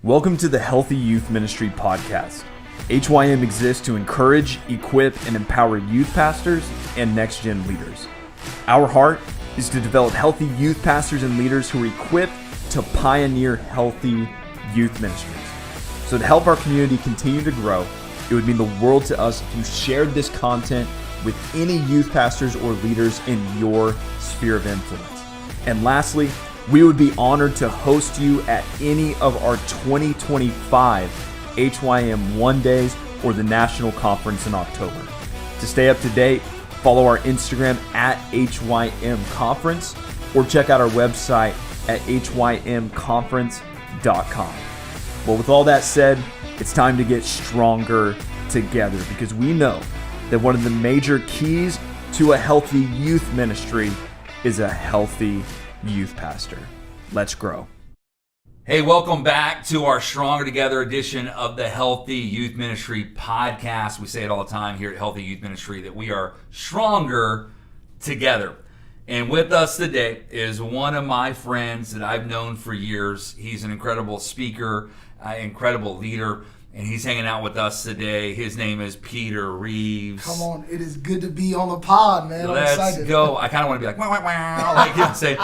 Welcome to the Healthy Youth Ministry Podcast. HYM exists to encourage, equip, and empower youth pastors and next-gen leaders. Our heart is to develop healthy youth pastors and leaders who are equipped to pioneer healthy youth ministries. So to help our community continue to grow, it would mean the world to us if you shared this content with any youth pastors or leaders in your sphere of influence. And lastly, we would be honored to host you at any of our 2025 HYM One Days or the National Conference in October. To stay up to date, follow our Instagram at HYM Conference or check out our website at hymconference.com. Well, with all that said, it's time to get stronger together because we know that one of the major keys to a healthy youth ministry is a healthy youth pastor. Let's grow. Hey, welcome back to our Stronger Together edition of the Healthy Youth Ministry Podcast. We say it all the time here at Healthy Youth Ministry that we are stronger together. And with us today is one of my friends that I've known for years. He's an incredible speaker, incredible leader, and he's hanging out with us today. His name is Peter Reeves. Come on, it is good to be on the pod, man. Let's I'm excited. go. I kind of want to be like, wow, wow, wow, like you know, say,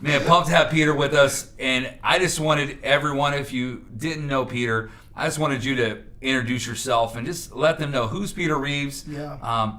man, pumped to have Peter with us. And I just wanted everyone, if you didn't know Peter, I just wanted you to introduce yourself and just let them know who's Peter Reeves. Yeah.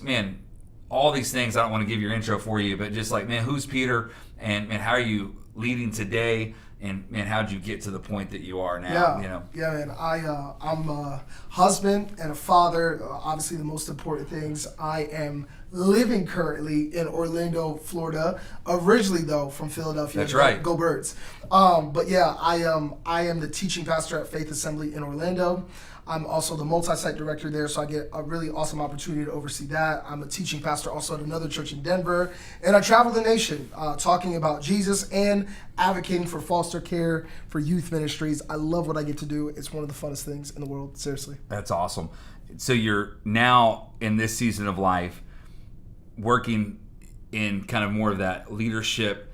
Man, all these things, I don't want to give your intro for you, but just like, man, who's Peter and how are you leading today? And man, how'd you get to the point that you are now? Yeah, man. I'm a husband and a father. Obviously, the most important things. I am living currently in Orlando, Florida. Originally, though, from Philadelphia. That's right. Go Birds. But yeah, I am the teaching pastor at Faith Assembly in Orlando. I'm also the multi-site director there, so I get a really awesome opportunity to oversee that. I'm a teaching pastor also at another church in Denver, and I travel the nation talking about Jesus and advocating for foster care for youth ministries. I love what I get to do. It's one of the funnest things in the world, seriously. That's awesome. So you're now in this season of life working in kind of more of that leadership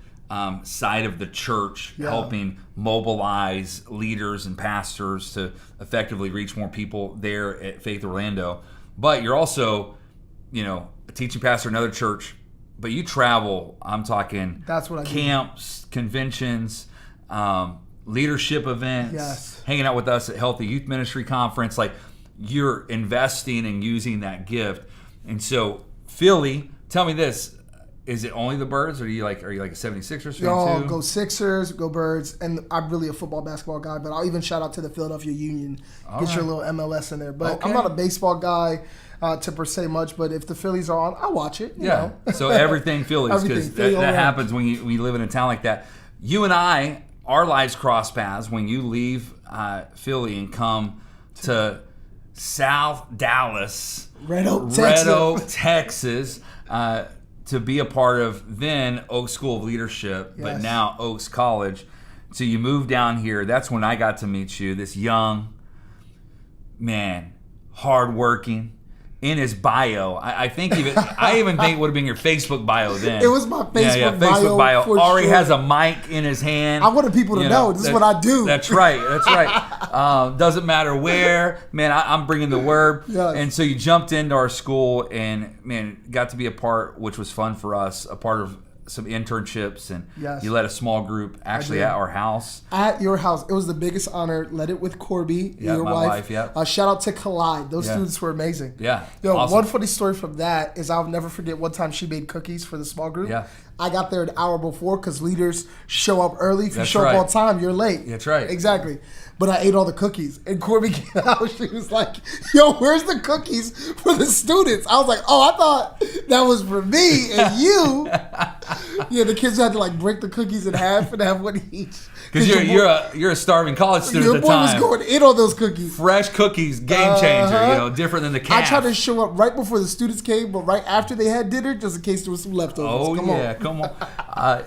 side of the church, helping mobilize leaders and pastors to effectively reach more people there at Faith Orlando. But you're also, a teaching pastor in another church, but you travel, I'm talking That's what I camps, conventions, leadership events, hanging out with us at Healthy Youth Ministry Conference. Like, you're investing and using that gift. And so, Philly, tell me this. Is it only the Birds, or are you like a 76ers fan too? Go Sixers, go Birds, and I'm really a football, basketball guy, but I'll even shout out to the Philadelphia Union. Get your little MLS in there. But I'm not a baseball guy to per se much, but if the Phillies are on, I watch it. You know. So everything Phillies, because that happens when you live in a town like that. You and I, our lives cross paths when you leave Philly and come to South Dallas, Red Oak, Texas, to be a part of then Oaks School of Leadership, but now Oaks College. So you moved down here. That's when I got to meet you, this young man, hardworking. In his bio, I even think it would have been your Facebook bio then. It was my Facebook bio. For Already sure. has a mic in his hand. I wanted people to know this is what I do. That's right. Doesn't matter where. Man, I'm bringing the word. Yes. And so you jumped into our school and, man, got to be a part, which was fun for us, a part of some internships, and you led a small group actually at our house. At your house. It was the biggest honor. Led it with Corby, your wife. Shout out to Collide. Those students were amazing. Yeah. Awesome. One funny story from that is I'll never forget one time she made cookies for the small group. Yeah. I got there an hour before because leaders show up early. If you show up on time, you're late. That's right. Exactly. But I ate all the cookies. And Corby came out. She was like, yo, where's the cookies for the students? I was like, oh, I thought that was for me and you. The kids had to like break the cookies in half and have one each. Because you're a starving college student at the time. Your boy was going in on those cookies. Fresh cookies, game changer, different than the calf. I tried to show up right before the students came, but right after they had dinner, just in case there was some leftovers. Come on.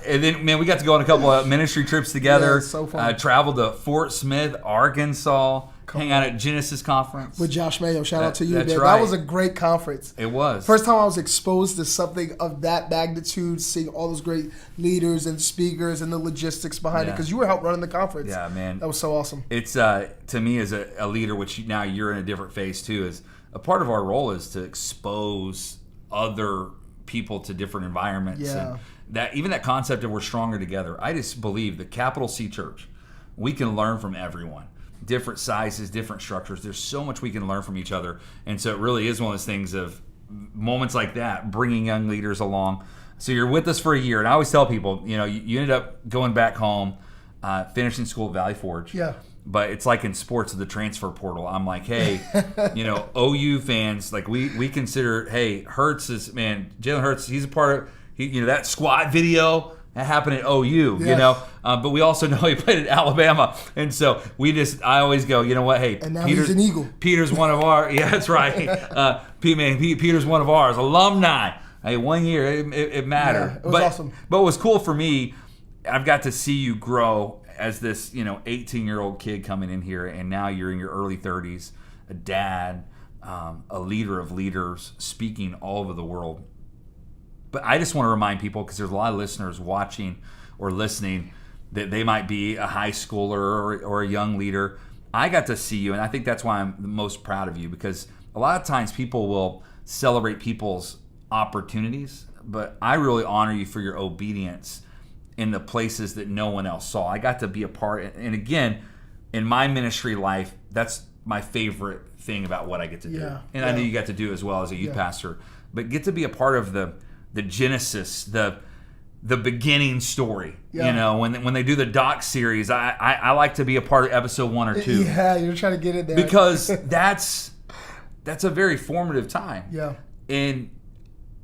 And then, man, we got to go on a couple of ministry trips together. Yeah, so fun. Traveled to Fort Smith, Arkansas. hang out at Genesis Conference. With Josh Mayo. Shout out to you, that's man. right. That was a great conference. It was. First time I was exposed to something of that magnitude, seeing all those great leaders and speakers and the logistics behind it, because you were helping running the conference. Yeah, man. That was so awesome. It's, to me, as a leader, which now you're in a different phase too, is a part of our role is to expose other people to different environments. Yeah. And that concept of we're stronger together. I just believe the capital C church, we can learn from everyone. Different sizes, different structures. There's so much we can learn from each other. And so it really is one of those things of moments like that, bringing young leaders along. So you're with us for a year. And I always tell people, you ended up going back home, finishing school at Valley Forge. Yeah. But it's like in sports, the transfer portal. I'm like, hey, OU fans, like we consider, hey, Hurts is, man, Jalen Hurts, he's a part of, that squad video that happened at OU, but we also know he played at Alabama. And so I always go, you know what, hey, and now he's an Eagle. Peter's one of our, yeah, that's right. Peter's one of ours, alumni. Hey, 1 year, it mattered. Yeah, it was awesome. But what was cool for me, I've got to see you grow as this, 18-year-old kid coming in here, and now you're in your early 30s, a dad, a leader of leaders, speaking all over the world. But I just want to remind people, because there's a lot of listeners watching or listening, that they might be a high schooler or a young leader. I got to see you, and I think that's why I'm the most proud of you, because a lot of times people will celebrate people's opportunities, but I really honor you for your obedience in the places that no one else saw. I got to be a part, and again, in my ministry life, that's my favorite thing about what I get to do. And I know you got to do as well as a youth pastor, but get to be a part of the genesis, the beginning story. When they do the doc series, I like to be a part of episode 1 or 2. Yeah, you're trying to get in there. Because that's a very formative time. Yeah. And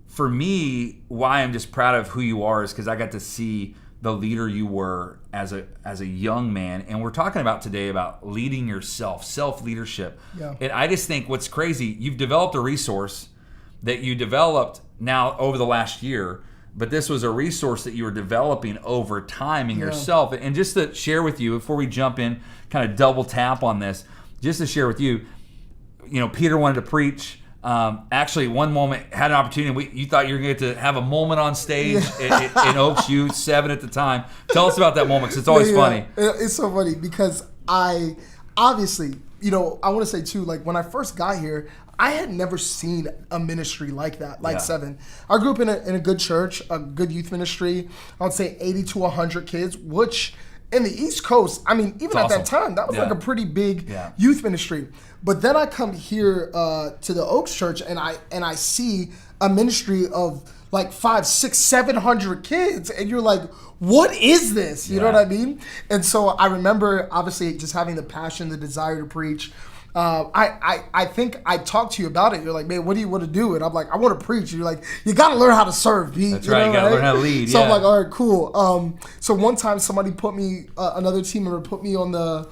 for me, why I'm just proud of who you are is because I got to see the leader you were as a young man. And we're talking about today about leading yourself, self-leadership. Yeah. And I just think what's crazy, you've developed a resource that you developed now over the last year, but this was a resource that you were developing over time in yourself. And just to share with you, before we jump in, kind of double tap on this, just to share with you, Peter wanted to preach. Actually, one moment had an opportunity. You thought you were going to get to have a moment on stage in Oaks U, 7 at the time. Tell us about that moment, because it's always funny. It's so funny because I obviously, I want to say too, like when I first got here, I had never seen a ministry like that, like 7. I grew up in a good church, a good youth ministry. I would say 80 to 100 kids, which in the East Coast, I mean, even at that time, that was like a pretty big youth ministry. But then I come here to the Oaks Church, and I see a ministry of like 500, 600, 700 kids, and you're like, what is this? You know what I mean? And so I remember, obviously, just having the passion, the desire to preach. I think I talked to you about it. You're like, man, what do you want to do? And I'm like, I want to preach. And you're like, you got to learn how to serve, Pete. That's right. You got to learn how to lead. So I'm like, all right, cool. So one time somebody put me, another team member put me on the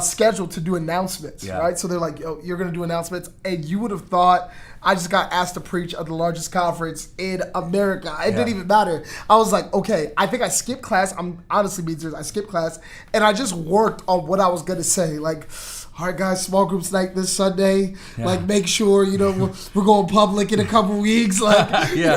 schedule to do announcements, right? So they're like, yo, you're going to do announcements. And you would have thought I just got asked to preach at the largest conference in America. It didn't even matter. I was like, okay, I think I skipped class. I'm honestly being serious. I skipped class, and I just worked on what I was going to say. Like, all right, guys, small groups night this Sunday. Like, make sure, we're going public in a couple weeks. Like,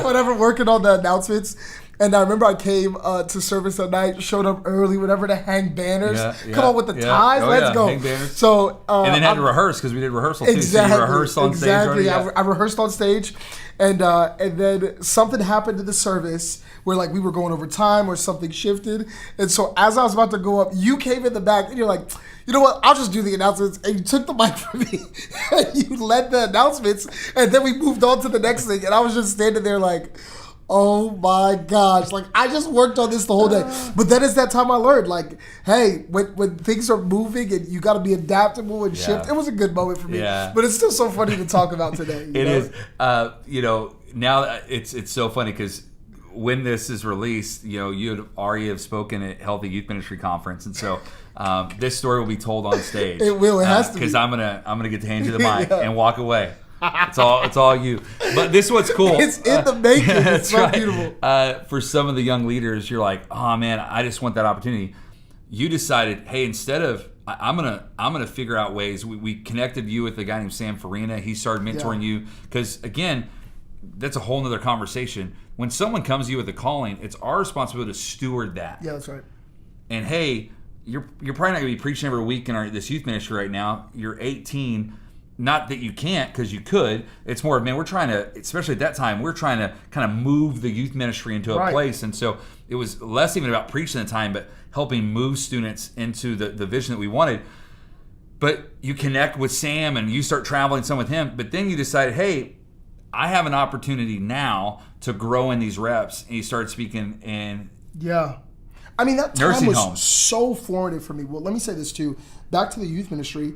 whatever, working on the announcements. And I remember I came to service at night, showed up early, whatever, to hang banners. Come on with the ties, let's go. Hang banners. So, and then had to rehearse, because we did rehearsal too. Exactly, so you rehearsed on stage already. I rehearsed on stage, and then something happened to the service where like we were going over time or something shifted. And so as I was about to go up, you came in the back and you're like, you know what, I'll just do the announcements. And you took the mic from me and you led the announcements, and then we moved on to the next thing. And I was just standing there like, oh my gosh, like I just worked on this the whole day. But then it's that time I learned, like, hey, when things are moving and you got to be adaptable and shift. It was a good moment for me. But it's still so funny to talk about today. It is. Now it's so funny because when this is released, you already have spoken at Healthy Youth Ministry Conference, and so this story will be told on stage. It will. It has to be. Because I'm gonna get to hand you the mic and walk away. It's all you. But this is what's cool. It's in the making. It's so beautiful. For some of the young leaders, you're like, oh man, I just want that opportunity. You decided, hey, instead of I'm gonna figure out ways. We connected you with a guy named Sam Farina. He started mentoring you because, again, that's a whole nother conversation. When someone comes to you with a calling, it's our responsibility to steward that. Yeah, that's right. And hey, you're probably not gonna be preaching every week in this youth ministry right now. You're 18. Not that you can't, because you could. It's more of, man, we're trying to, especially at that time, we're trying to kind of move the youth ministry into a place. And so it was less even about preaching at the time, but helping move students into the vision that we wanted. But you connect with Sam and you start traveling some with him. But then you decided, hey, I have an opportunity now to grow in these reps. And you started speaking in I mean, that time nursing was homes. so formative for me. Well, let me say this too. Back to the youth ministry,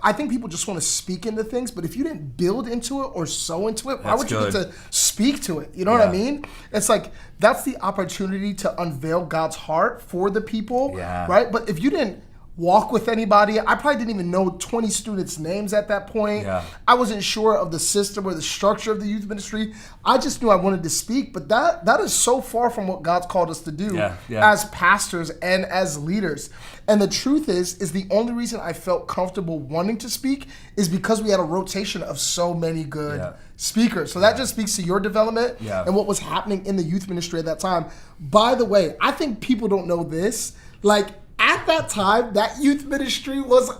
I think people just want to speak into things, but if you didn't build into it or sow into it, why would you get to speak to it? You know what I mean? It's like, that's the opportunity to unveil God's heart for the people, right? But if you didn't walk with anybody, I probably didn't even know 20 students' names at that point. I wasn't sure of the system or the structure of the youth ministry. I just knew I wanted to speak, but that is so far from what God's called us to do as pastors and as leaders. And the truth is the only reason I felt comfortable wanting to speak is because we had a rotation of so many good speakers. So that just speaks to your development and what was happening in the youth ministry at that time. By the way, I think people don't know this. Like, at that time, that youth ministry was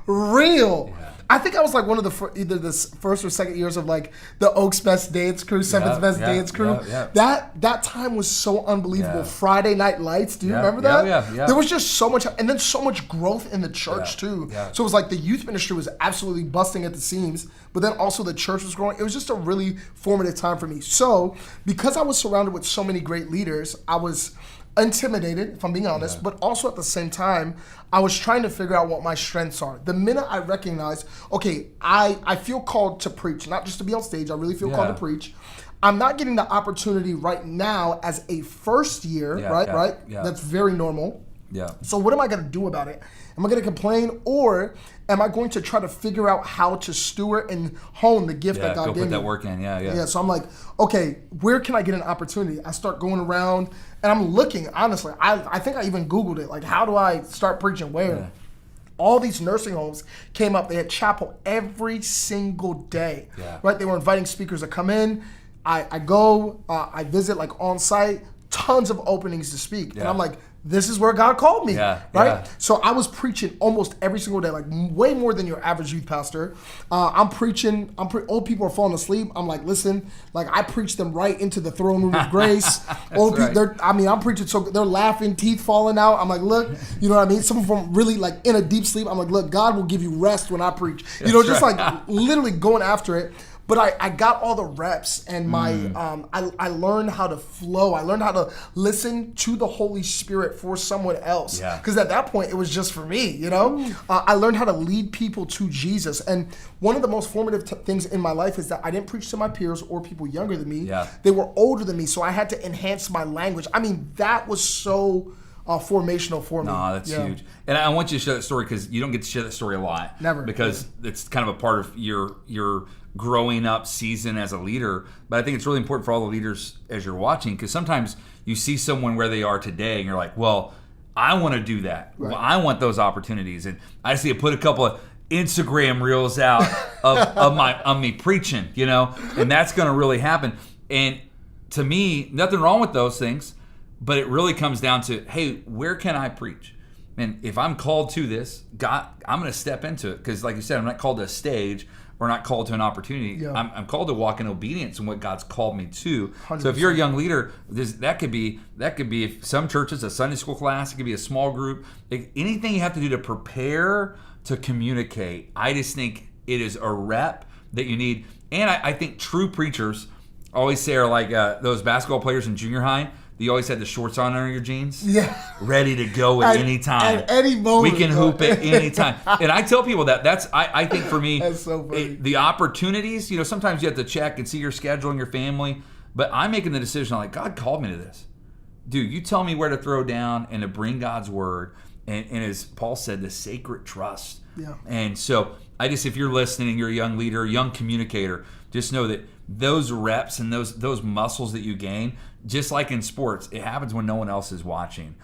unreal. I think I was like one of the either the first or second years of like the Oaks Best Dance Crew, Seventh Best Dance Crew. That time was so unbelievable. Friday Night Lights, do you remember that? There was just so much, and then so much growth in the church too. So it was like the youth ministry was absolutely busting at the seams, but then also the church was growing. It was just a really formative time for me. So because I was surrounded with so many great leaders, I was intimidated, if I'm being honest, but also at the same time, I was trying to figure out what my strengths are. The minute I recognized, okay, I feel called to preach, not just to be on stage, I really feel called to preach. I'm not getting the opportunity right now as a first year, right? That's very normal. So what am I going to do about it? Am I going to complain, or am I going to try to figure out how to steward and hone the gift that God gave me? Put that work in, So I'm like, okay, where can I get an opportunity? I start going around, and I'm looking, honestly, I think I even Googled it, like, how do I start preaching where? All these nursing homes came up. They had chapel every single day, right? They were inviting speakers to come in. I go, I visit, like, on site, tons of openings to speak. And I'm like, this is where God called me, right? So I was preaching almost every single day, like way more than your average youth pastor. I'm preaching, old people are falling asleep. I'm like, listen, like I preach them right into the throne room of grace. Old people, I'm preaching, so they're laughing, teeth falling out. I'm like, look, you know what I mean? Some of them really like in a deep sleep. I'm like, look, God will give you rest when I preach. You know, just like literally going after it. But I got all the reps, and my I learned how to flow. I learned how to listen to the Holy Spirit for someone else. Because at that point, it was just for me, you know? I learned how to lead people to Jesus. And one of the most formative things in my life is that I didn't preach to my peers or people younger than me. They were older than me, so I had to enhance my language. I mean, that was so formational for me. No, that's huge. And I want you to share that story because you don't get to share that story a lot. Never. Because it's kind of a part of your growing up season as a leader. But I think it's really important for all the leaders as you're watching, because sometimes you see someone where they are today and you're like, well, I want to do that. Well, I want those opportunities. And I see you put a couple of Instagram reels out of me preaching, you know, and that's going to really happen. And to me, nothing wrong with those things, but it really comes down to, hey, where can I preach? And if I'm called to this, God, I'm going to step into it, because like you said, I'm not called to a stage. We're not called to an opportunity. I'm called to walk in obedience in what God's called me to. 100%. So if you're a young leader, that could be some churches, a Sunday school class, it could be a small group. Anything you have to do to prepare to communicate. I just think it is a rep that you need. And I think true preachers always say are like those basketball players in junior high. You always had the shorts on under your jeans. Ready to go at any time. At any moment. We can hoop at any time. And I tell people that's I think for me, that's so funny. The opportunities, you know, sometimes you have to check and see your schedule and your family. But I'm making the decision, like, God called me to this. Dude, you tell me where to throw down and to bring God's word. And as Paul said, the sacred trust. And so if you're listening, you're a young leader, young communicator, just know that those reps and those muscles that you gain, just like in sports, it happens when no one else is watching.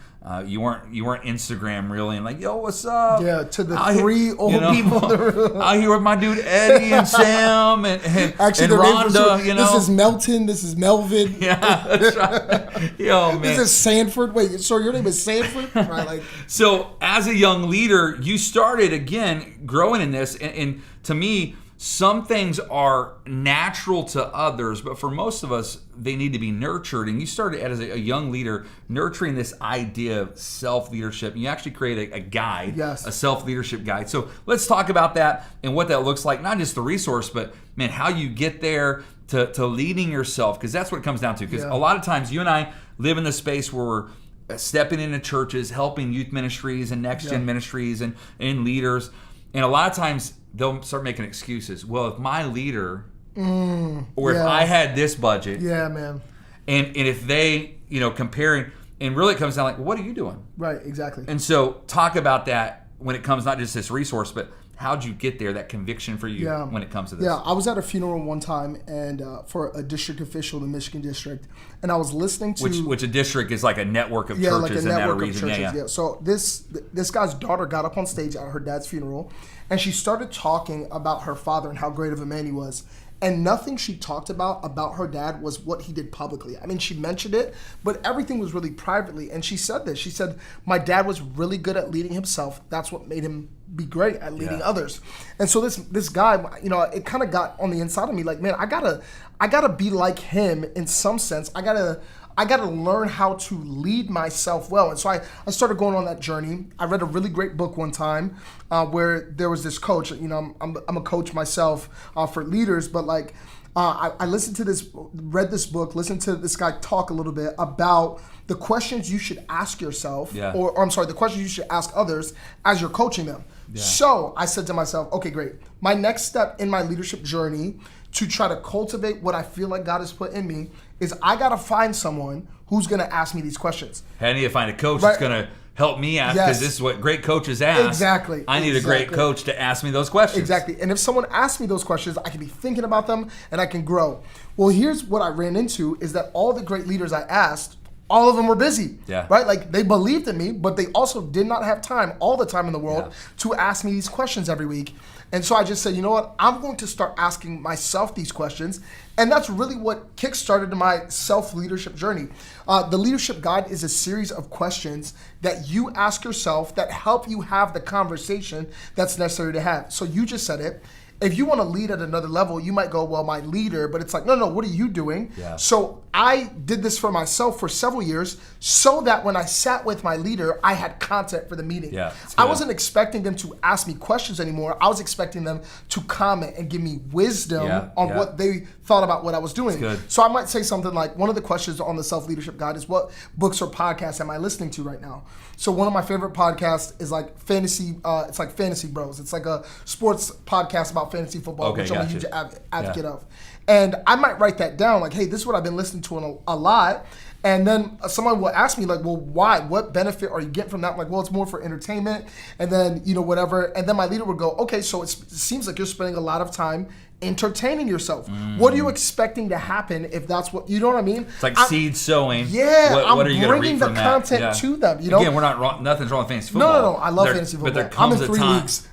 You weren't Instagram really and like, yo, what's up? Yeah, to the three old people in the room. Out here with my dude Eddie and Sam and actually, and Rhonda. This is Melton. This is Melvin. Yeah, that's right. Yo, man. This is Sanford. Wait, so your name is Sanford? Right, like. So as a young leader, you started again growing in this, and to me, some things are natural to others, but for most of us, they need to be nurtured. And you started as a young leader nurturing this idea of self-leadership. And you actually created a guide, yes, a self-leadership guide. So let's talk about that and what that looks like. Not just the resource, but man, how you get there to leading yourself, because that's what it comes down to. Because a lot of times you and I live in the space where we're stepping into churches, helping youth ministries and next-gen ministries and leaders. And a lot of times they'll start making excuses. Well, if my leader, or if I had this budget, man, and if they, comparing, and really it comes down like, well, what are you doing? Right, exactly. And so talk about that when it comes not just this resource, but how'd you get there? That conviction for you when it comes to this. Yeah, I was at a funeral one time and for a district official in the Michigan district, and I was listening to which a district is like a network of churches in that region. Yeah. So this guy's daughter got up on stage at her dad's funeral, and she started talking about her father and how great of a man he was. And nothing she talked about her dad was what he did publicly. I mean, she mentioned it, but everything was really privately. And she said this. She said, my dad was really good at leading himself. That's what made him be great at leading others. And so this guy, it kind of got on the inside of me like, man, I gotta be like him in some sense. I gotta learn how to lead myself well. And so I started going on that journey. I read a really great book one time where there was this coach. I'm a coach myself for leaders, but I listened to read this book, listened to this guy talk a little bit about the questions you should ask yourself, or I'm sorry, the questions you should ask others as you're coaching them. Yeah. So I said to myself, okay, great. My next step in my leadership journey to try to cultivate what I feel like God has put in me is I got to find someone who's going to ask me these questions. I need to find a coach that's going to help me ask, because this is what great coaches ask. Exactly. I need a great coach to ask me those questions. Exactly. And if someone asks me those questions, I can be thinking about them and I can grow. Well, here's what I ran into is that all the great leaders I asked, all of them were busy, right? Like they believed in me, but they also did not have time, all the time in the world, to ask me these questions every week. And so I just said, you know what? I'm going to start asking myself these questions. And that's really what kickstarted my self-leadership journey. The Leadership Guide is a series of questions that you ask yourself that help you have the conversation that's necessary to have. So you just said it. If you want to lead at another level, you might go, well, my leader, but it's like, no, what are you doing? Yeah. So I did this for myself for several years so that when I sat with my leader, I had content for the meeting. Yeah, I wasn't expecting them to ask me questions anymore. I was expecting them to comment and give me wisdom on what they thought about what I was doing. So I might say something like, one of the questions on the Self-Leadership Guide is, what books or podcasts am I listening to right now? So one of my favorite podcasts is like Fantasy Bros. It's like a sports podcast about fantasy football, which I'm a huge advocate of. And I might write that down, like, hey, this is what I've been listening to a lot. And then someone will ask me, like, well, why? What benefit are you getting from that? I'm like, well, it's more for entertainment. And then, whatever. And then my leader would go, okay, so it seems like you're spending a lot of time entertaining yourself. What are you expecting to happen if that's what, you know what I mean? It's like seed sowing. Yeah, what are you I'm bringing the content to them. Again, we're not wrong. Nothing's wrong with fantasy football. No, I love fantasy football. But there I'm comes in 3 leagues.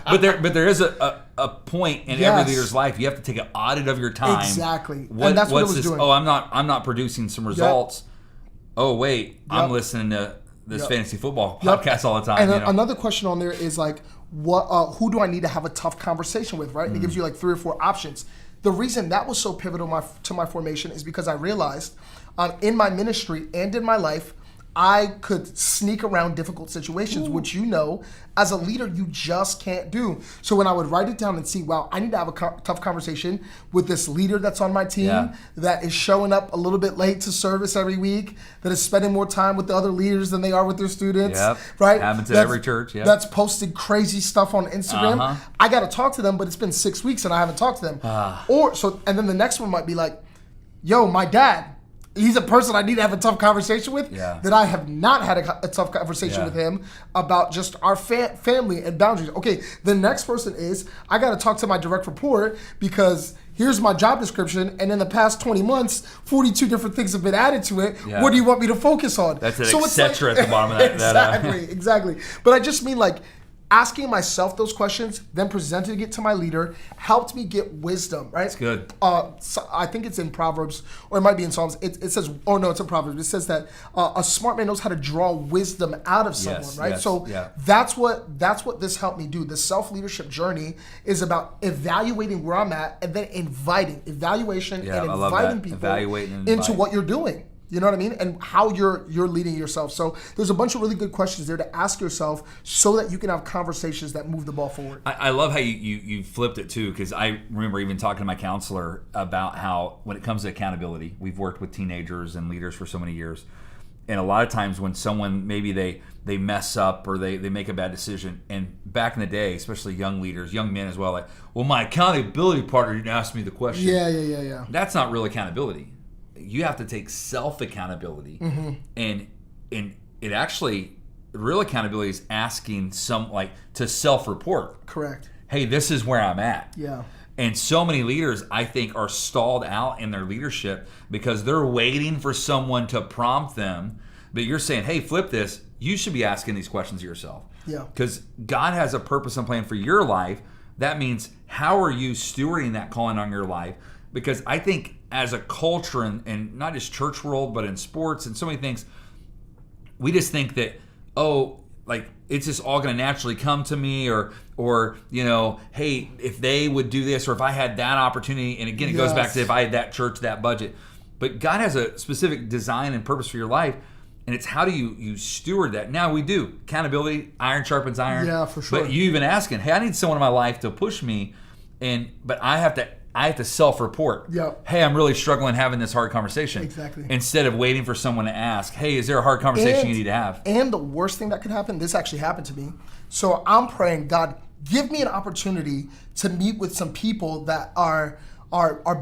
but there is a point in every leader's life. You have to take an audit of your time. Exactly. And that's what it was doing. Oh, I'm not producing some results. Oh, wait, I'm listening to this fantasy football podcast all the time. And another question on there is like, who do I need to have a tough conversation with, right? And it gives you like 3 or 4 options. The reason that was so pivotal to my formation is because I realized in my ministry and in my life, I could sneak around difficult situations, which as a leader, you just can't do. So when I would write it down and see, wow, I need to have a tough conversation with this leader that's on my team that is showing up a little bit late to service every week, that is spending more time with the other leaders than they are with their students, right? Happens at every church, That's posted crazy stuff on Instagram. I got to talk to them, but it's been 6 weeks and I haven't talked to them. And then the next one might be like, yo, my dad, he's a person I need to have a tough conversation with that I have not had a tough conversation with him about just our family and boundaries. Okay, the next person is I got to talk to my direct report because here's my job description, and in the past 20 months, 42 different things have been added to it. Yeah. What do you want me to focus on? That's an etc. At the bottom of that. Exactly. But I just mean like asking myself those questions, then presenting it to my leader, helped me get wisdom, right? That's good. So I think it's in Proverbs, or it might be in Psalms. It says, oh no, it's in Proverbs. It says that a smart man knows how to draw wisdom out of someone, right? So that's what this helped me do. The self-leadership journey is about evaluating where I'm at and then inviting people into what you're doing. You know what I mean? And how you're leading yourself. So there's a bunch of really good questions there to ask yourself so that you can have conversations that move the ball forward. I love how you flipped it too, because I remember even talking to my counselor about how when it comes to accountability, we've worked with teenagers and leaders for so many years. And a lot of times when someone, maybe they mess up or they make a bad decision, and back in the day, especially young leaders, young men as well, like, well, my accountability partner didn't ask me the question. Yeah. That's not real accountability. You have to take self-accountability, and it actually, real accountability is asking to self-report. Correct. Hey, this is where I'm at. Yeah. And so many leaders, I think, are stalled out in their leadership because they're waiting for someone to prompt them. But you're saying, hey, flip this. You should be asking these questions of yourself. Yeah. Because God has a purpose and plan for your life. That means, how are you stewarding that calling on your life? Because I think as a culture, and not just church world, but in sports and so many things, we just think that, it's just all going to naturally come to me, or hey, if they would do this, or if I had that opportunity, and again, it goes back to if I had that church, that budget. But God has a specific design and purpose for your life, and it's how do you steward that. Now we do. Accountability, iron sharpens iron. Yeah, for sure. But you even asking, hey, I need someone in my life to push me, but I have to self-report. Yep. Hey, I'm really struggling having this hard conversation. Exactly. Instead of waiting for someone to ask, hey, is there a hard conversation you need to have? And the worst thing that could happen, this actually happened to me. So I'm praying, God, give me an opportunity to meet with some people that are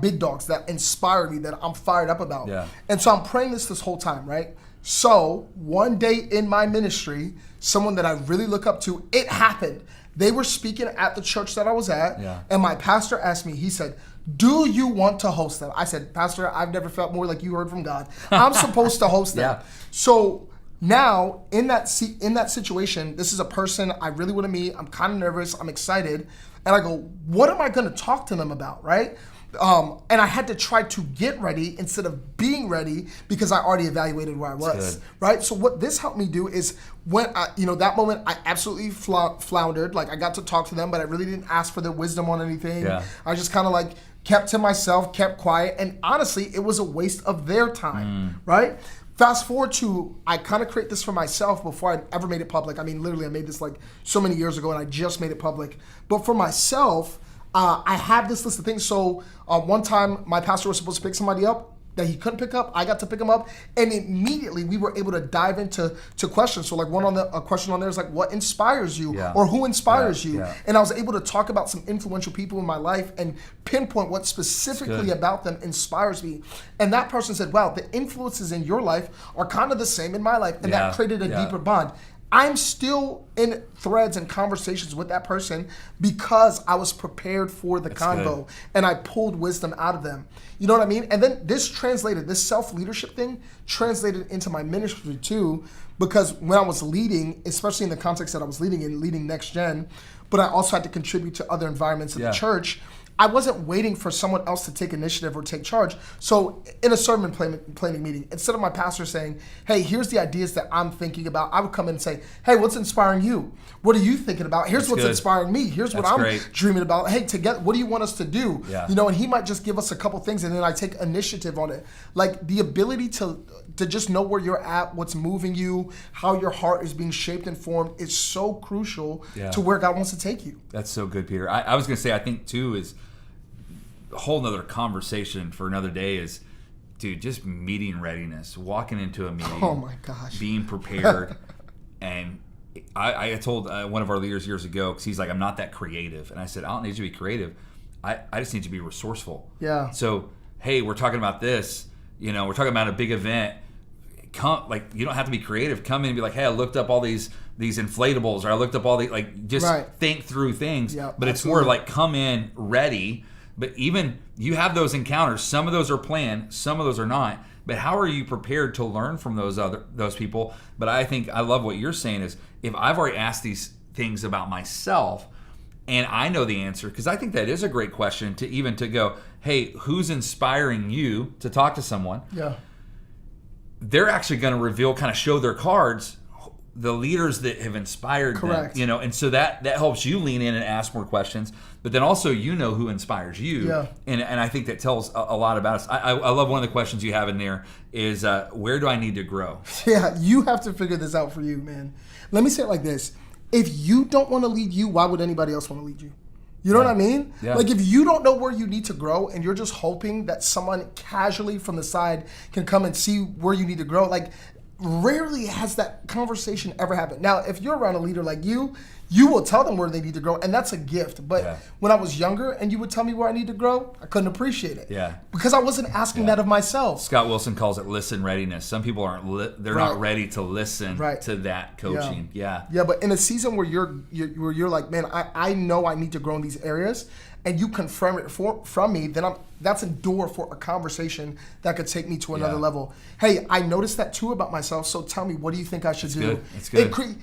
big dogs, that inspire me, that I'm fired up about. Yeah. And so I'm praying this whole time, right? So one day in my ministry, someone that I really look up to, it happened. They were speaking at the church that I was at, and my pastor asked me, he said, do you want to host them? I said, Pastor, I've never felt more like you heard from God. I'm supposed to host them. Yeah. So now, in that situation, this is a person I really want to meet. I'm kind of nervous. I'm excited. And I go, what am I going to talk to them about, right? And I had to try to get ready instead of being ready because I already evaluated where I was, right? So what this helped me do is when that moment I absolutely floundered. Like I got to talk to them, but I really didn't ask for their wisdom on anything. Yeah. I just kind of kept to myself, kept quiet, and honestly, it was a waste of their time, right? Fast forward to, I kind of create this for myself before I ever made it public. I mean, literally, I made this so many years ago, and I just made it public. But for myself, I have this list of things. So one time, my pastor was supposed to pick somebody up that he couldn't pick up. I got to pick him up, and immediately we were able to dive into questions. So a question on there is what inspires you, or who inspires you? Yeah. And I was able to talk about some influential people in my life and pinpoint what specifically about them inspires me. And that person said, wow, the influences in your life are kind of the same in my life, and that created a deeper bond. I'm still in threads and conversations with that person because I was prepared for the convo and I pulled wisdom out of them. You know what I mean? And then this self-leadership thing translated into my ministry too, because when I was leading, especially in the context that I was leading Next Gen, but I also had to contribute to other environments of the church, I wasn't waiting for someone else to take initiative or take charge. So in a sermon planning meeting, instead of my pastor saying, hey, here's the ideas that I'm thinking about, I would come in and say, hey, what's inspiring you? What are you thinking about? Here's what's inspiring me. Here's what I'm dreaming about. Hey, together, what do you want us to do? Yeah. And he might just give us a couple things and then I take initiative on it. The ability to just know where you're at, what's moving you, how your heart is being shaped and formed is so crucial to where God wants to take you. That's so good, Peter. I was going to say, I think too is a whole nother conversation for another day is, dude, just meeting readiness, walking into a meeting. Oh my gosh. Being prepared. And I told one of our leaders years ago, because he's like, I'm not that creative. And I said, I don't need you to be creative. I just need you to be resourceful. Yeah. So, hey, we're talking about this. We're talking about a big event. You don't have to be creative. Come in and be like, hey, I looked up all these inflatables, or I looked up all these, think through things. Yeah, but absolutely. It's more come in ready, But even you have those encounters. Some of those are planned, some of those are not. But how are you prepared to learn from those people? But I think I love what you're saying is if I've already asked these things about myself and I know the answer, because I think that is a great question to go, hey, who's inspiring you to talk to someone? Yeah. They're actually going to reveal, kind of show their cards, the leaders that have inspired Correct. them, and so that helps you lean in and ask more questions, but then also who inspires you. Yeah. And I think that tells a lot about us. I love one of the questions you have in there is where do I need to grow? Yeah, you have to figure this out for you, man. Let me say it like this. If you don't want to lead you, why would anybody else want to lead you? You know what I mean? Yeah. Like if you don't know where you need to grow and you're just hoping that someone casually from the side can come and see where you need to grow, like rarely has that conversation ever happened. Now, if you're around a leader like you will tell them where they need to grow, and that's a gift. But when I was younger and you would tell me where I need to grow, I couldn't appreciate it. Yeah. Because I wasn't asking that of myself. Scott Wilson calls it listen readiness. Some people aren't they're not ready to listen to that coaching. Yeah. But in a season where you're like, man, I know I need to grow in these areas, and you confirm it from me, then that's a door for a conversation that could take me to another level. Hey, I noticed that too about myself, so tell me, what do you think I should do? It's good.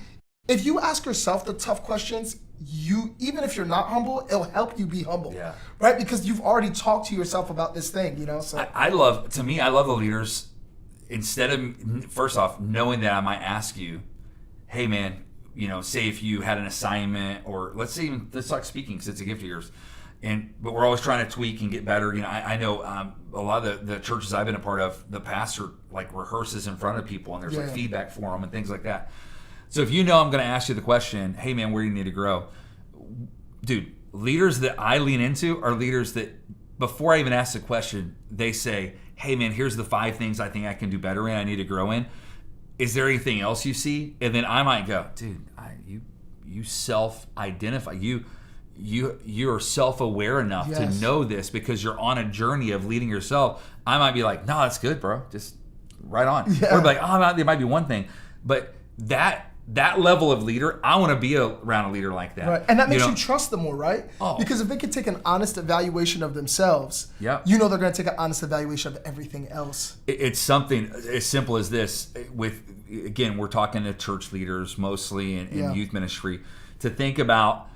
If you ask yourself the tough questions, even if you're not humble, it'll help you be humble. Yeah. Right? Because you've already talked to yourself about this thing, So I love the leaders, instead of, first off, knowing that I might ask you, hey man, say if you had an assignment, or let's talk speaking, because it's a gift of yours. But we're always trying to tweak and get better. I know a lot of the churches I've been a part of, the pastor like rehearses in front of people, and there's like feedback for them and things like that. So if I'm going to ask you the question, hey man, where do you need to grow? Dude, leaders that I lean into are leaders that before I even ask the question, they say, hey man, here's the 5 things I think I can do better in, I need to grow in. Is there anything else you see? And then I might go, dude, you self-identify. You're self-aware enough to know this because you're on a journey of leading yourself. I might be like, no, that's good, bro. Just right on. Yeah. Or be like, there might be one thing. But that level of leader, I want to be around a leader like that. Right. And that makes you trust them more, right? Oh. Because if they can take an honest evaluation of themselves, they're going to take an honest evaluation of everything else. It's something as simple as this. Again, we're talking to church leaders mostly in youth ministry, to think about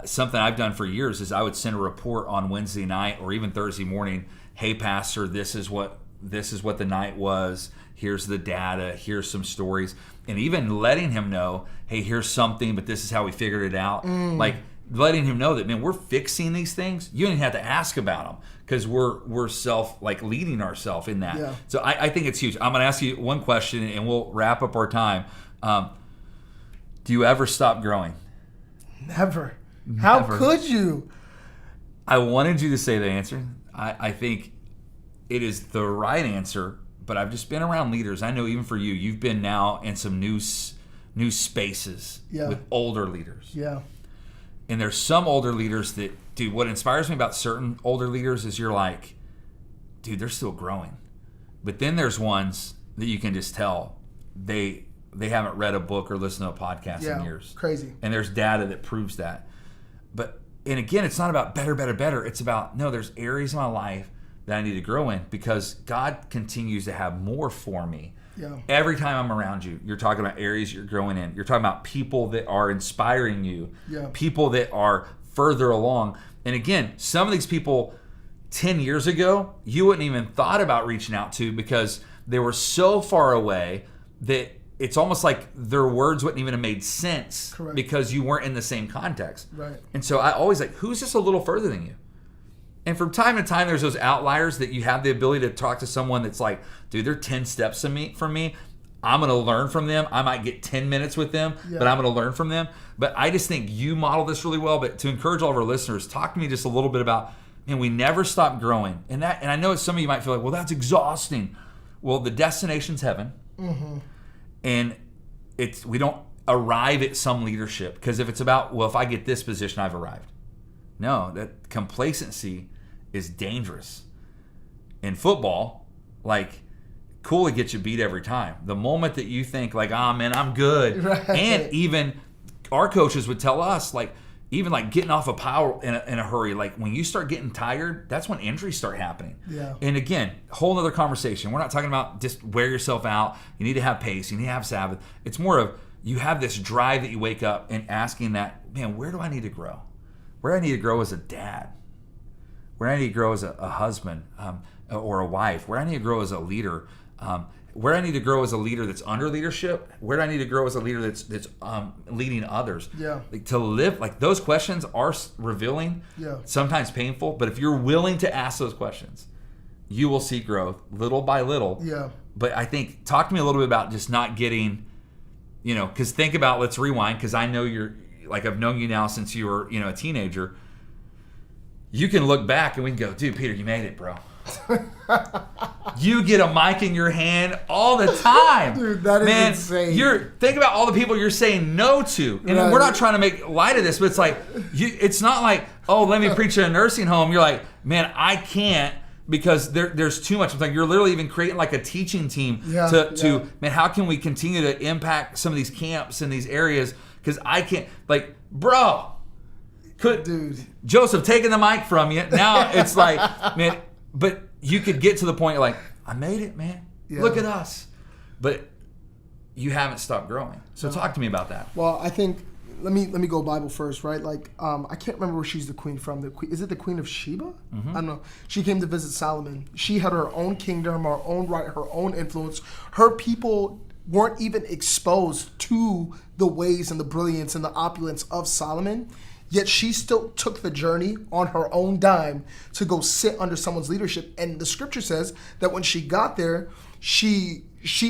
something I've done for years is I would send a report on Wednesday night or even Thursday morning. Hey, pastor, this is what the night was. Here's the data. Here's some stories. And even letting him know, hey, here's something, but this is how we figured it out. Like letting him know that, man, we're fixing these things. You don't even have to ask about them because we're leading ourselves in that. Yeah. So I think it's huge. I'm going to ask you one question and we'll wrap up our time. Do you ever stop growing? Never. How could you? I wanted you to say the answer. I think it is the right answer, but I've just been around leaders. I know even for you, you've been now in some new spaces with older leaders. Yeah. And there's some older leaders that, dude, what inspires me about certain older leaders is you're like, dude, they're still growing. But then there's ones that you can just tell they haven't read a book or listened to a podcast in years. Crazy. And there's data that proves that. And again, it's not about better. It's about, no, there's areas of my life that I need to grow in because God continues to have more for me. Yeah. Every time I'm around you, you're talking about areas you're growing in. You're talking about people that are inspiring you, people that are further along. And again, some of these people 10 years ago, you wouldn't even thought about reaching out to because they were so far away that it's almost like their words wouldn't even have made sense. Correct. Because you weren't in the same context. Right. And so I always who's just a little further than you? And from time to time, there's those outliers that you have the ability to talk to someone that's like, dude, they're 10 steps from me. I'm going to learn from them. I might get 10 minutes with them, but I'm going to learn from them. But I just think you model this really well. But to encourage all of our listeners, talk to me just a little bit about, man, we never stop growing. And I know some of you might feel like, well, that's exhausting. Well, the destination's heaven. Mm-hmm. And we don't arrive at some leadership because if it's about, well, if I get this position, I've arrived. No, that complacency is dangerous. In football, cool to get you beat every time. The moment that you think man, I'm good. Right. And even our coaches would tell us, even like getting off of power in a hurry, like when you start getting tired, that's when injuries start happening. Yeah. And again, whole other conversation. We're not talking about just wear yourself out. You need to have pace. You need to have Sabbath. It's more of you have this drive that you wake up and asking that, man, where do I need to grow? Where do I need to grow as a dad? Where do I need to grow as a husband or a wife? Where do I need to grow as a leader? Where do I need to grow as a leader that's under leadership? Where do I need to grow as a leader that's leading others? Yeah. Like, to live, like those questions are revealing, sometimes painful, but if you're willing to ask those questions, you will see growth little by little. Yeah. But I think, talk to me a little bit about just not getting, because think about, let's rewind, because I know you're, like I've known you now since you were, a teenager. You can look back and we can go, dude, Peter, you made it, bro. You get a mic in your hand all the time. Dude, that is insane. Think about all the people you're saying no to. And we're not trying to make light of this, but it's like, it's not like, oh, let me preach in a nursing home. You're like, man, I can't because there's too much. It's like you're literally even creating like a teaching team to man, how can we continue to impact some of these camps in these areas? Because I can't, like, bro. Dude, Joseph taking the mic from you. Now it's like, man, but you could get to the point like, I made it, man. Yeah. Look at us. But you haven't stopped growing. So talk to me about that. Well, I think let me go Bible first, right? Like, I can't remember where she's the queen from. Is it the Queen of Sheba? Mm-hmm. I don't know. She came to visit Solomon. She had her own kingdom, her own right, her own influence. Her people weren't even exposed to the ways and the brilliance and the opulence of Solomon. Yet she still took the journey on her own dime to go sit under someone's leadership. And the scripture says that when she got there, she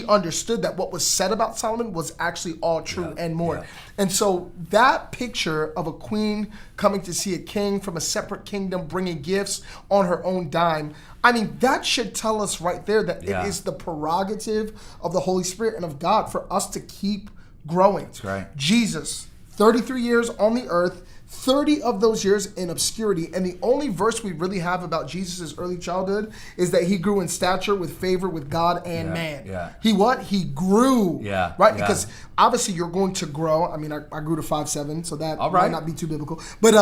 understood that what was said about Solomon was actually all true and more. Yeah. And so that picture of a queen coming to see a king from a separate kingdom, bringing gifts on her own dime, I mean, that should tell us right there that it is the prerogative of the Holy Spirit and of God for us to keep growing. That's right. Jesus, 33 years on the earth, 30 of those years in obscurity, and the only verse we really have about Jesus' early childhood is that he grew in stature with favor with God and man. Yeah. He what? He grew. Yeah. Right? Yeah. Because obviously you're going to grow. I mean, I grew to 5'7", so that might not be too biblical. But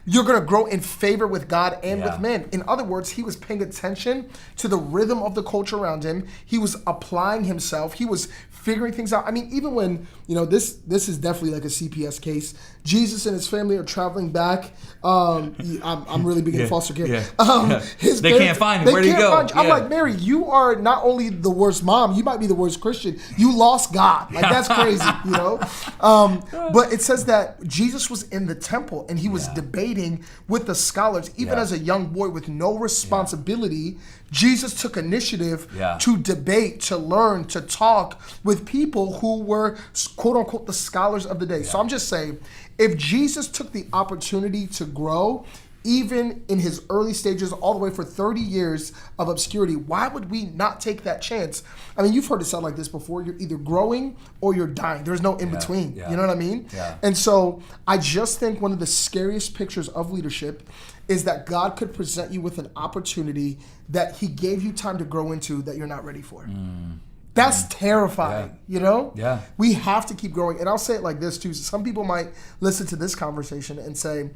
you're going to grow in favor with God and with men. In other words, he was paying attention to the rhythm of the culture around him. He was applying himself. He was figuring things out. I mean, even when, this is definitely like a CPS case. Jesus and his family are traveling back. I'm really big in foster care. Yeah. They can't find him. Where'd he go? I'm like, Mary, you are not only the worst mom, you might be the worst Christian. You lost God. Like, that's crazy, But it says that Jesus was in the temple and he was debating with the scholars. Even as a young boy with no responsibility, Jesus took initiative to debate, to learn, to talk with people who were, quote unquote, the scholars of the day. So I'm just saying, if Jesus took the opportunity to grow, even in his early stages, all the way for 30 years of obscurity, why would we not take that chance? I mean, you've heard it sound like this before. You're either growing or you're dying. There's no in between. You know what I mean? Yeah. And so I just think one of the scariest pictures of leadership is that God could present you with an opportunity that he gave you time to grow into that you're not ready for. That's terrifying, Yeah. We have to keep growing. And I'll say it like this, too. Some people might listen to this conversation and say,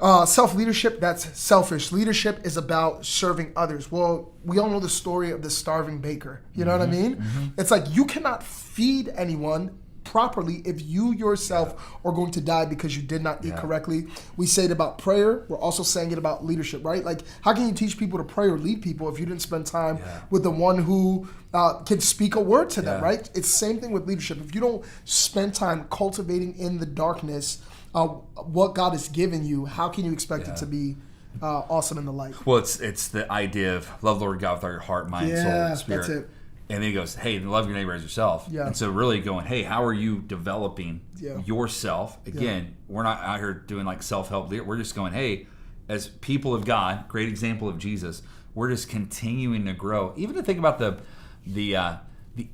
self-leadership, that's selfish. Leadership is about serving others. Well, we all know the story of the starving baker. You know what I mean? Mm-hmm. It's like you cannot feed anyone properly if you yourself are going to die because you did not eat correctly. We say it about prayer. We're also saying it about leadership, right? Like, how can you teach people to pray or lead people if you didn't spend time with the one who can speak a word to them, right? It's the same thing with leadership. If you don't spend time cultivating in the darkness what God has given you, how can you expect it to be awesome in the light? Well, it's the idea of love the Lord God with all your heart, mind, soul, and spirit. That's it. And then he goes, hey, love your neighbor as yourself. Yeah. And so really going, hey, how are you developing yourself? Again, we're not out here doing like self-help. We're just going, hey, as people of God, great example of Jesus, we're just continuing to grow. Even to think about the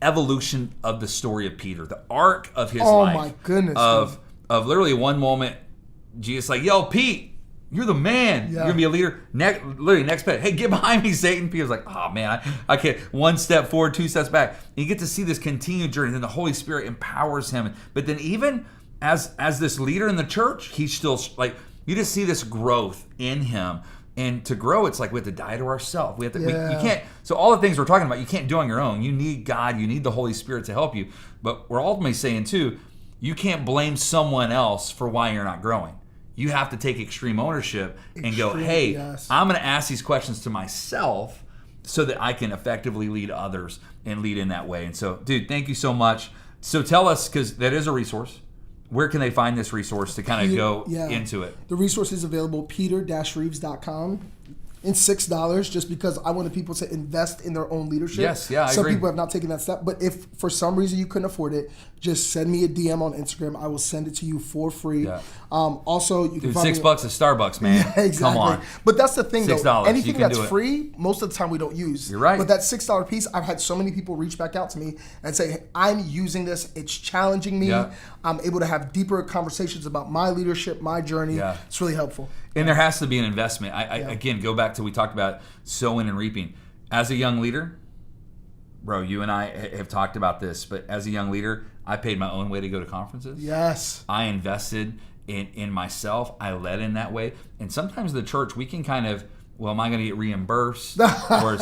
evolution of the story of Peter, the arc of his life. Oh my goodness. Of literally one moment, Jesus like, yo, Pete, you're the man. You're gonna be a leader. Next pet. Hey, get behind me, Satan. Peter's like, oh man, I can't. One step forward, two steps back. And you get to see this continued journey. Then the Holy Spirit empowers him. But then even as this leader in the church, he's still like, you just see this growth in him. And to grow, it's like we have to die to ourselves. We have to. You can't. So all the things we're talking about, you can't do on your own. You need God. You need the Holy Spirit to help you. But we're ultimately saying too, you can't blame someone else for why you're not growing. You have to take extreme ownership and go, hey, I'm going to ask these questions to myself so that I can effectively lead others and lead in that way. And so, dude, thank you so much. So tell us, because that is a resource. Where can they find this resource to kind of go into it? The resource is available, peter-reeves.com. In $6, just because I wanted people to invest in their own leadership. Yes, I agree. Some people have not taken that step, but if for some reason you couldn't afford it, just send me a DM on Instagram. I will send it to you for free. Yeah. Also, you can find $6 at Starbucks, man. Yeah, exactly. Come on. But that's the thing, though. $6, Anything that's free, most of the time we don't use. You're right. But that $6 piece, I've had so many people reach back out to me and say, hey, I'm using this. It's challenging me. Yeah. I'm able to have deeper conversations about my leadership, my journey. Yeah. It's really helpful. And there has to be an investment. I again, go back to, we talked about sowing and reaping. As a young leader, bro, you and I have talked about this, but as a young leader, I paid my own way to go to conferences. Yes. I invested in myself. I led in that way. And sometimes the church, we can kind of, well, am I going to get reimbursed? Or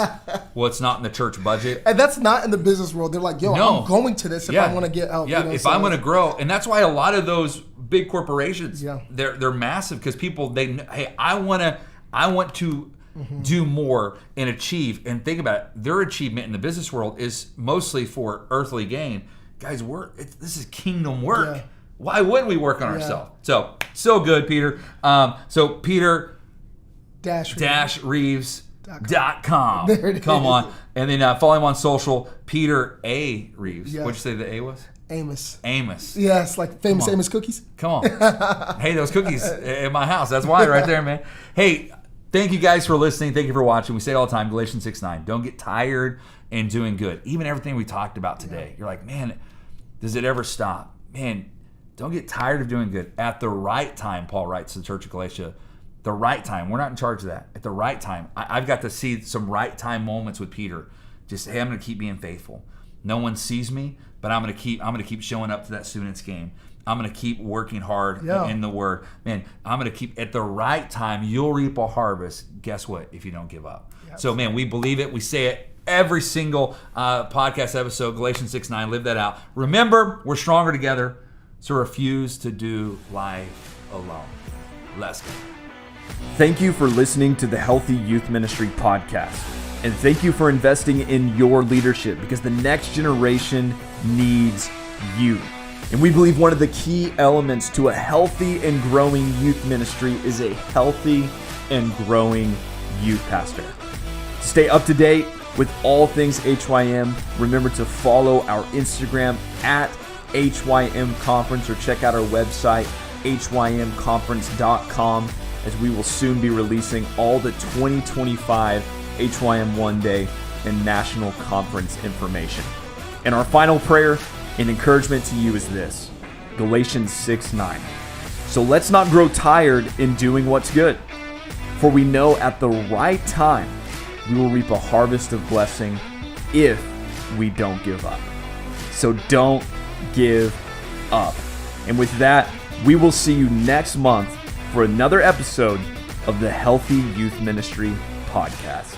well, it's not in the church budget. And that's not in the business world. They're like, yo, no. I'm going to this if I want to get out. Yeah, you know, if I'm going to grow. And that's why a lot of those big corporations, Yeah. they're massive, because people, hey, I want to do more and achieve. And think about it, their achievement in the business world is mostly for earthly gain. Guys, this is kingdom work. Yeah. Why wouldn't we work on ourselves? So good, Peter. So Peter Reeves.com. There it Come is. on. And then follow him on social, Peter A. Reeves. Yes. What'd you say the A was? Amos. Yes, like famous Amos cookies. Come on. Hey, those cookies in my house. That's why right there, man. Hey, thank you guys for listening. Thank you for watching. We say it all the time, Galatians 6:9. Don't get tired in doing good. Even everything we talked about today. You're like, man, does it ever stop? Man, don't get tired of doing good. At the right time, Paul writes to the church of Galatia, the right time. We're not in charge of that. At the right time. I've got to see some right time moments with Peter. Just, hey, I'm going to keep being faithful. No one sees me, but I'm going to keep showing up to that student's game. I'm going to keep working hard in the Word. Man, I'm going to keep, at the right time, you'll reap a harvest. Guess what? If you don't give up. Yep. So, man, we believe it. We say it every single podcast episode, Galatians 6:9. Live that out. Remember, we're stronger together, so refuse to do life alone. Let's go. Thank you for listening to the Healthy Youth Ministry podcast. And thank you for investing in your leadership, because the next generation needs you. And we believe one of the key elements to a healthy and growing youth ministry is a healthy and growing youth pastor. To stay up to date with all things HYM, remember to follow our Instagram at HYM Conference, or check out our website, hymconference.com, as we will soon be releasing all the 2025 HYM One Day and National Conference information. And our final prayer and encouragement to you is this, Galatians 6:9. So let's not grow tired in doing what's good, for we know at the right time we will reap a harvest of blessing if we don't give up. So don't give up. And with that, we will see you next month for another episode of the Healthy Youth Ministry podcast.